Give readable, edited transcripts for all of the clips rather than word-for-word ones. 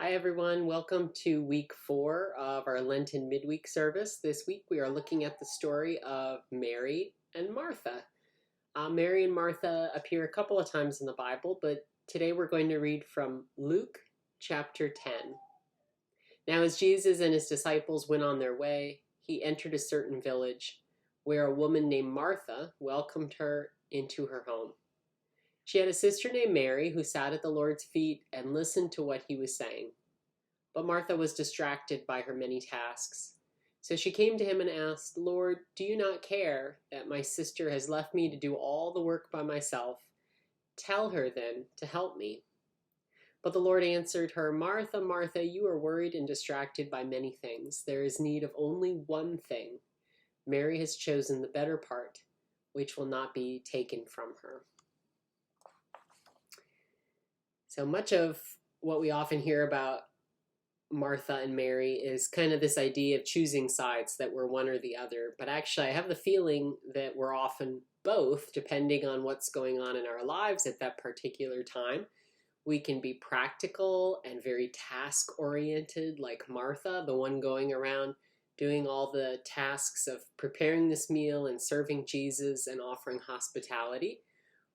Hi, everyone. Welcome to week 4 of our Lenten midweek service. This week we are looking at the story of Mary and Martha. Mary and Martha appear a couple of times in the Bible, but today we're going to read from Luke chapter 10. Now, as Jesus and his disciples went on their way, he entered a certain village where a woman named Martha welcomed her into her home. She had a sister named Mary who sat at the Lord's feet and listened to what he was saying. But Martha was distracted by her many tasks. So she came to him and asked, "Lord, do you not care that my sister has left me to do all the work by myself? Tell her then to help me." But the Lord answered her, "Martha, Martha, you are worried and distracted by many things. There is need of only one thing. Mary has chosen the better part, which will not be taken from her." So much of what we often hear about Martha and Mary is kind of this idea of choosing sides, that we're one or the other. But actually, I have the feeling that we're often both, depending on what's going on in our lives at that particular time. We can be practical and very task-oriented, like Martha, the one going around doing all the tasks of preparing this meal and serving Jesus and offering hospitality.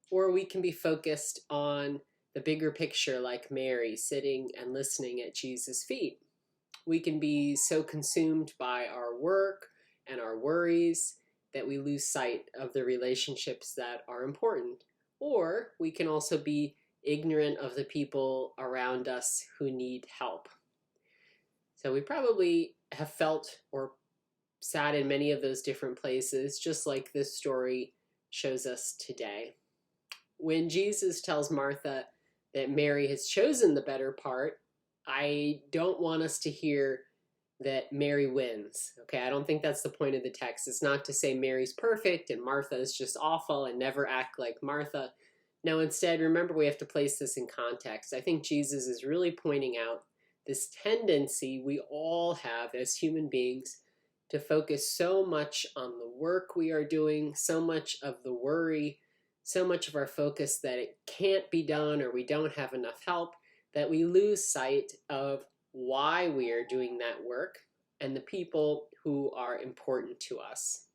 Or we can be focused on the bigger picture, like Mary, sitting and listening at Jesus' feet. We can be so consumed by our work and our worries that we lose sight of the relationships that are important. Or we can also be ignorant of the people around us who need help. So we probably have felt or sat in many of those different places, just like this story shows us today. When Jesus tells Martha that Mary has chosen the better part, I don't want us to hear that Mary wins. Okay, I don't think that's the point of the text. It's not to say Mary's perfect and Martha is just awful and never act like Martha. No, instead, remember, we have to place this in context. I think Jesus is really pointing out this tendency we all have as human beings to focus so much on the work we are doing, so much of the worry, so much of our focus that it can't be done or we don't have enough help, that we lose sight of why we are doing that work and the people who are important to us.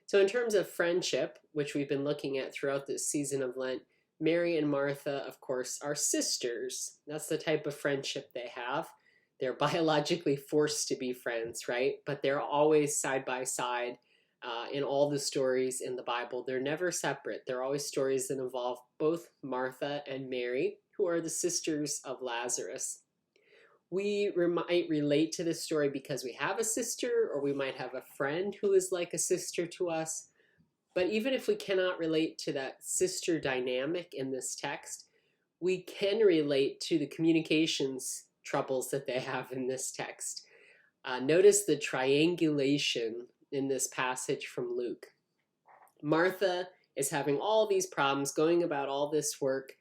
So in terms of friendship, which we've been looking at throughout this season of Lent, Mary and Martha, of course, are sisters. That's the type of friendship they have. They're biologically forced to be friends, right? But they're always side by side. In all the stories in the Bible, they're never separate. They're always stories that involve both Martha and Mary, who are the sisters of Lazarus. We might relate to this story because we have a sister, or we might have a friend who is like a sister to us. But even if we cannot relate to that sister dynamic in this text, we can relate to the communications troubles that they have in this text. Notice the triangulation in this passage from Luke. Martha is having all these problems, going about all this work,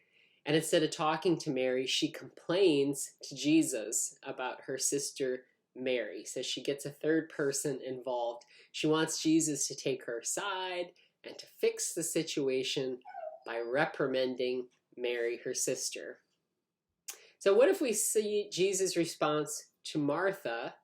and instead of talking to Mary, she complains to Jesus about her sister Mary. So she gets a third person involved. She wants Jesus to take her aside and to fix the situation by reprimanding Mary, her sister. So what if we see Jesus' response to Martha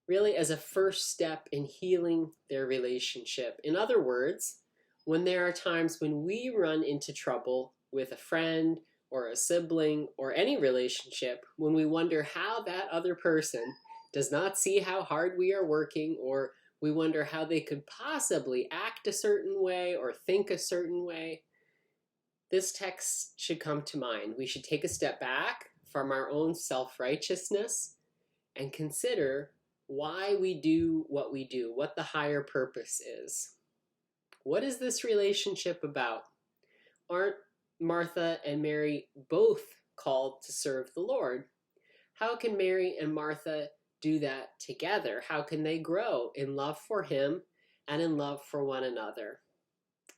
really as a first step in healing their relationship? In other words, when there are times when we run into trouble with a friend or a sibling or any relationship, when we wonder how that other person does not see how hard we are working, or we wonder how they could possibly act a certain way or think a certain way, this text should come to mind. We should take a step back from our own self-righteousness and consider why we do, what the higher purpose is. What is this relationship about? Aren't Martha and Mary both called to serve the Lord? How can Mary and Martha do that together? How can they grow in love for Him and in love for one another?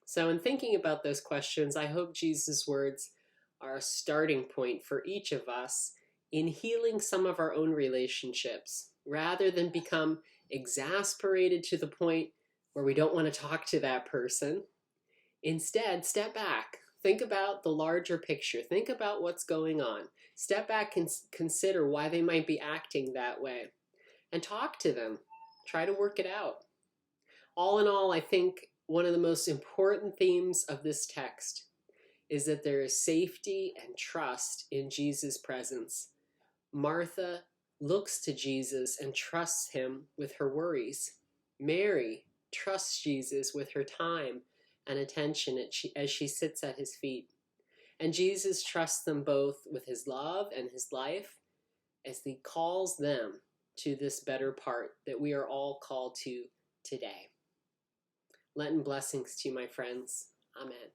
So in thinking about those questions, I hope Jesus' words are a starting point for each of us in healing some of our own relationships, rather than become exasperated to the point where we don't want to talk to that person. Instead, step back, Think about the larger picture. Think about what's going on. Step back and consider why they might be acting that way and talk to them. Try to work it out. All in all, I think one of the most important themes of this text is that there is safety and trust in Jesus' presence. Martha looks to Jesus and trusts him with her worries. Mary trusts Jesus with her time and attention as she sits at his feet. And Jesus trusts them both with his love and his life as he calls them to this better part that we are all called to today. Lenten blessings to you, my friends. Amen.